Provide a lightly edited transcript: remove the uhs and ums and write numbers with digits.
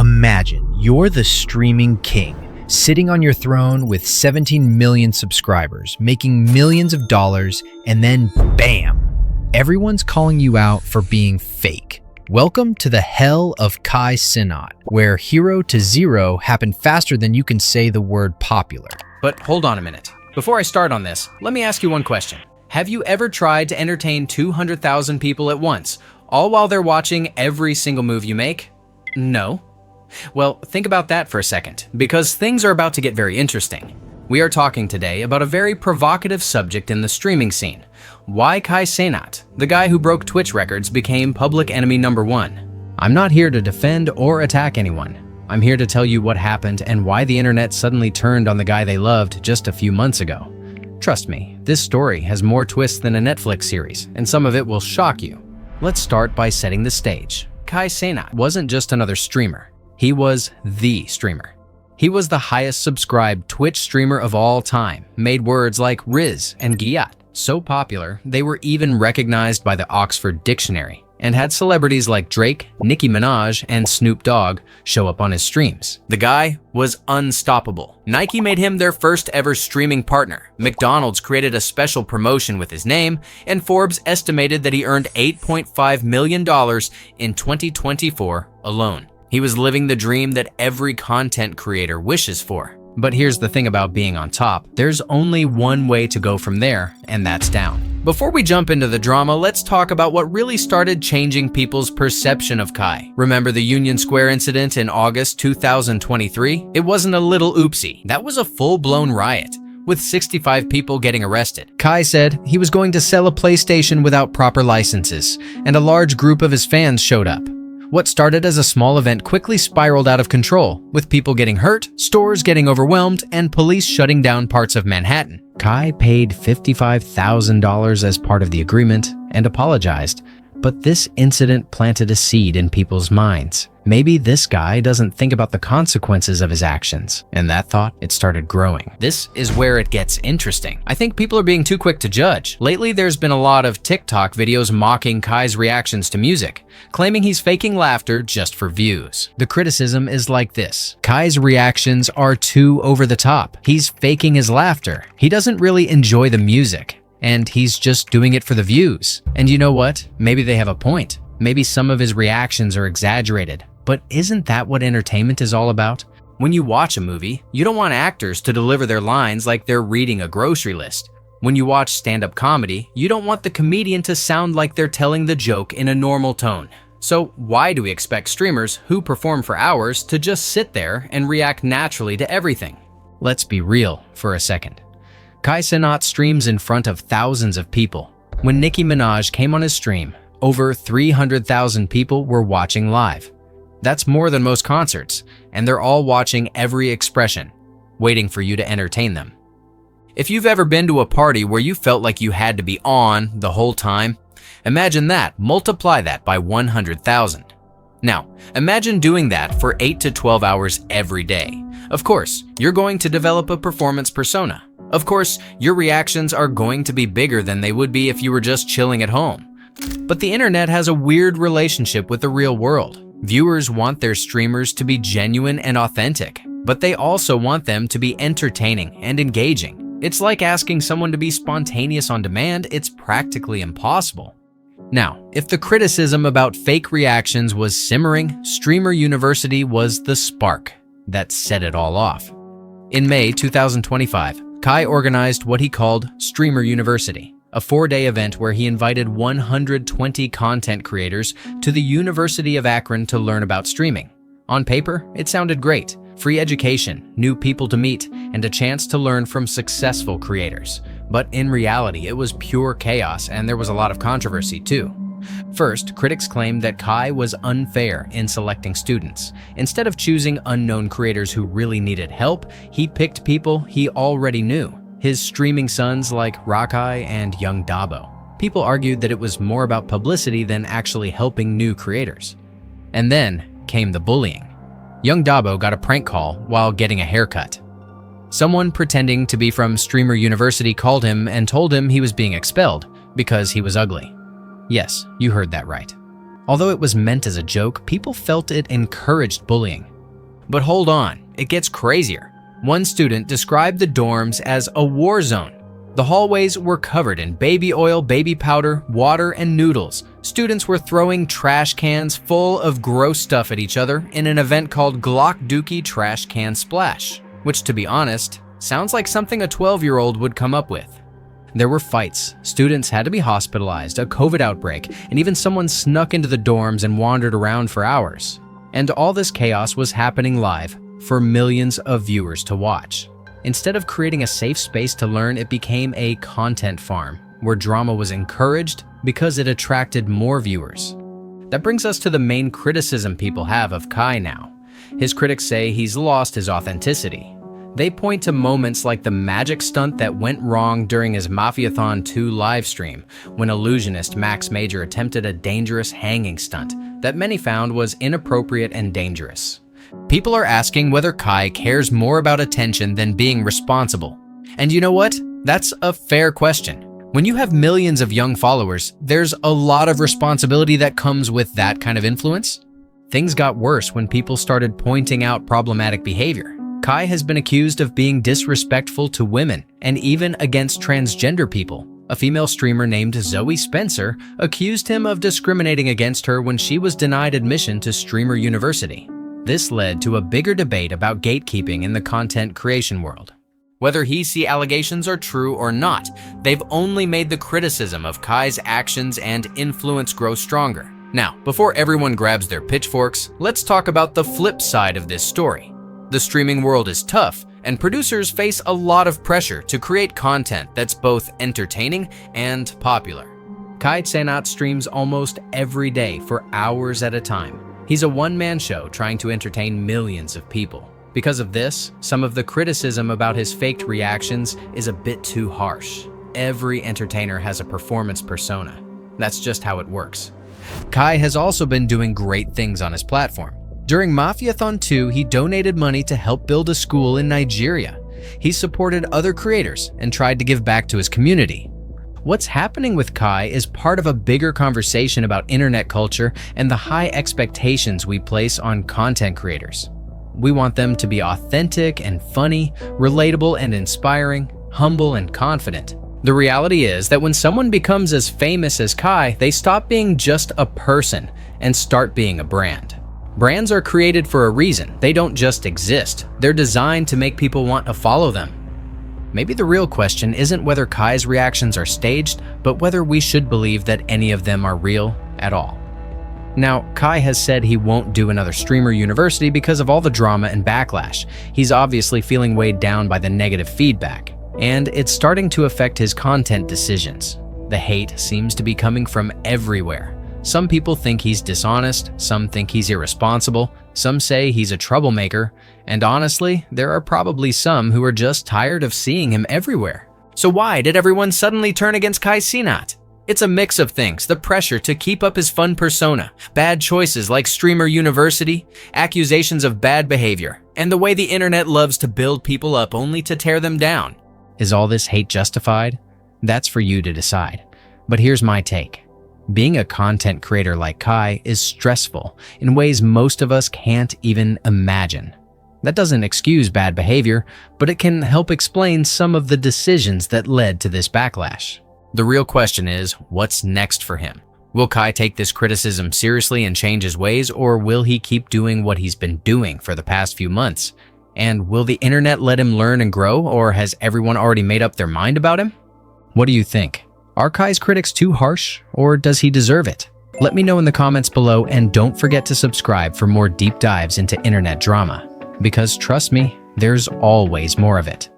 Imagine you're the streaming king, sitting on your throne with 17 million subscribers, making millions of dollars, and then bam! Everyone's calling you out for being fake. Welcome to the hell of Cenat, where 0 to 0 happen faster than you can say the word popular. But hold on a minute. Before I start on this, let me ask you one question. Have you ever tried to entertain 200,000 people at once, all while they're watching every single move you make? No? Well, think about that for a second, because things are about to get very interesting. We are talking today about a very provocative subject in the streaming scene. Why Cenat, the guy who broke Twitch records, became public enemy number 1. I'm not here to defend or attack anyone. I'm here to tell you what happened and why the internet suddenly turned on the guy they loved just a few months ago. Trust me, this story has more twists than a Netflix series, and some of it will shock you. Let's start by setting the stage. Cenat wasn't just another streamer. He was the streamer. He was the highest subscribed Twitch streamer of all time, made words like Riz and Giat so popular they were even recognized by the Oxford Dictionary, and had celebrities like Drake, Nicki Minaj, and Snoop Dogg show up on his streams. The guy was unstoppable. Nike made him their first ever streaming partner. McDonald's created a special promotion with his name, and Forbes estimated that he earned $8.5 million in 2024 alone. He was living the dream that every content creator wishes for. But here's the thing about being on top. There's only one way to go from there, and that's down. Before we jump into the drama, let's talk about what really started changing people's perception of Kai. Remember the Union Square incident in August 2023? It wasn't a little oopsie. That was a full-blown riot, with 65 people getting arrested. Kai said he was going to sell a PlayStation without proper licenses, and a large group of his fans showed up. What started as a small event quickly spiraled out of control, with people getting hurt, stores getting overwhelmed, and police shutting down parts of Manhattan. Kai paid $55,000 as part of the agreement and apologized, but this incident planted a seed in people's minds. Maybe this guy doesn't think about the consequences of his actions, and that thought, it started growing. This is where it gets interesting. I think people are being too quick to judge. Lately, there's been a lot of TikTok videos mocking Kai's reactions to music, claiming he's faking laughter just for views. The criticism is like this: Kai's reactions are too over the top. He's faking his laughter. He doesn't really enjoy the music, and he's just doing it for the views. And you know what? Maybe they have a point. Maybe some of his reactions are exaggerated. But isn't that what entertainment is all about? When you watch a movie, you don't want actors to deliver their lines like they're reading a grocery list. When you watch stand-up comedy, you don't want the comedian to sound like they're telling the joke in a normal tone. So why do we expect streamers who perform for hours to just sit there and react naturally to everything? Let's be real for a second. Cenat streams in front of thousands of people. When Nicki Minaj came on his stream, over 300,000 people were watching live. That's more than most concerts, and they're all watching every expression, waiting for you to entertain them. If you've ever been to a party where you felt like you had to be on the whole time, imagine that, multiply that by 100,000. Now, imagine doing that for 8 to 12 hours every day. Of course, you're going to develop a performance persona. Of course, your reactions are going to be bigger than they would be if you were just chilling at home. But the internet has a weird relationship with the real world. Viewers want their streamers to be genuine and authentic, but they also want them to be entertaining and engaging. It's like asking someone to be spontaneous on demand. It's practically impossible. Now, if the criticism about fake reactions was simmering, Streamer University was the spark that set it all off. In May 2025, Kai organized what he called Streamer University, a 4-day event where he invited 120 content creators to the University of Akron to learn about streaming. On paper, it sounded great. Free education, new people to meet, and a chance to learn from successful creators. But in reality, it was pure chaos, and there was a lot of controversy too. First, critics claimed that Kai was unfair in selecting students. Instead of choosing unknown creators who really needed help, he picked people he already knew. His streaming sons like Rakai and Young Dabo. People argued that it was more about publicity than actually helping new creators. And then came the bullying. Young Dabo got a prank call while getting a haircut. Someone pretending to be from Streamer University called him and told him he was being expelled because he was ugly. Yes, you heard that right. Although it was meant as a joke, people felt it encouraged bullying. But hold on, it gets crazier. One student described the dorms as a war zone. The hallways were covered in baby oil, baby powder, water, and noodles. Students were throwing trash cans full of gross stuff at each other in an event called Glock Dookie Trash Can Splash, which, to be honest, sounds like something a 12-year-old would come up with. There were fights, students had to be hospitalized, a COVID outbreak, and even someone snuck into the dorms and wandered around for hours. And all this chaos was happening live for millions of viewers to watch. Instead of creating a safe space to learn, it became a content farm where drama was encouraged because it attracted more viewers. That brings us to the main criticism people have of Kai now. His critics say he's lost his authenticity. They point to moments like the magic stunt that went wrong during his Mafiathon 2 livestream, when illusionist Max Major attempted a dangerous hanging stunt that many found was inappropriate and dangerous. People are asking whether Kai cares more about attention than being responsible. And you know what? That's a fair question. When you have millions of young followers, there's a lot of responsibility that comes with that kind of influence. Things got worse when people started pointing out problematic behavior. Kai has been accused of being disrespectful to women and even against transgender people. A female streamer named Zoe Spencer accused him of discriminating against her when she was denied admission to Streamer University. This led to a bigger debate about gatekeeping in the content creation world. Whether he sees allegations are true or not, they've only made the criticism of Kai's actions and influence grow stronger. Now, before everyone grabs their pitchforks, let's talk about the flip side of this story. The streaming world is tough, and producers face a lot of pressure to create content that's both entertaining and popular. Kai Cenat streams almost every day for hours at a time. He's a one-man show trying to entertain millions of people. Because of this, some of the criticism about his faked reactions is a bit too harsh. Every entertainer has a performance persona. That's just how it works. Kai has also been doing great things on his platform. During Mafiathon 2, he donated money to help build a school in Nigeria. He supported other creators and tried to give back to his community. What's happening with Kai is part of a bigger conversation about internet culture and the high expectations we place on content creators. We want them to be authentic and funny, relatable and inspiring, humble and confident. The reality is that when someone becomes as famous as Kai, they stop being just a person and start being a brand. Brands are created for a reason. They don't just exist. They're designed to make people want to follow them. Maybe the real question isn't whether Kai's reactions are staged, but whether we should believe that any of them are real at all. Now, Kai has said he won't do another Streamer University because of all the drama and backlash. He's obviously feeling weighed down by the negative feedback, and it's starting to affect his content decisions. The hate seems to be coming from everywhere. Some people think he's dishonest, some think he's irresponsible, some say he's a troublemaker, and honestly, there are probably some who are just tired of seeing him everywhere. So why did everyone suddenly turn against Kai Cenat? It's a mix of things: the pressure to keep up his fun persona, bad choices like Streamer University, accusations of bad behavior, and the way the internet loves to build people up only to tear them down. Is all this hate justified? That's for you to decide. But here's my take. Being a content creator like Kai is stressful in ways most of us can't even imagine. That doesn't excuse bad behavior, but it can help explain some of the decisions that led to this backlash. The real question is, what's next for him? Will Kai take this criticism seriously and change his ways, or will he keep doing what he's been doing for the past few months? And will the internet let him learn and grow, or has everyone already made up their mind about him? What do you think? Are Kai's critics too harsh, or does he deserve it? Let me know in the comments below, and don't forget to subscribe for more deep dives into internet drama. Because trust me, there's always more of it.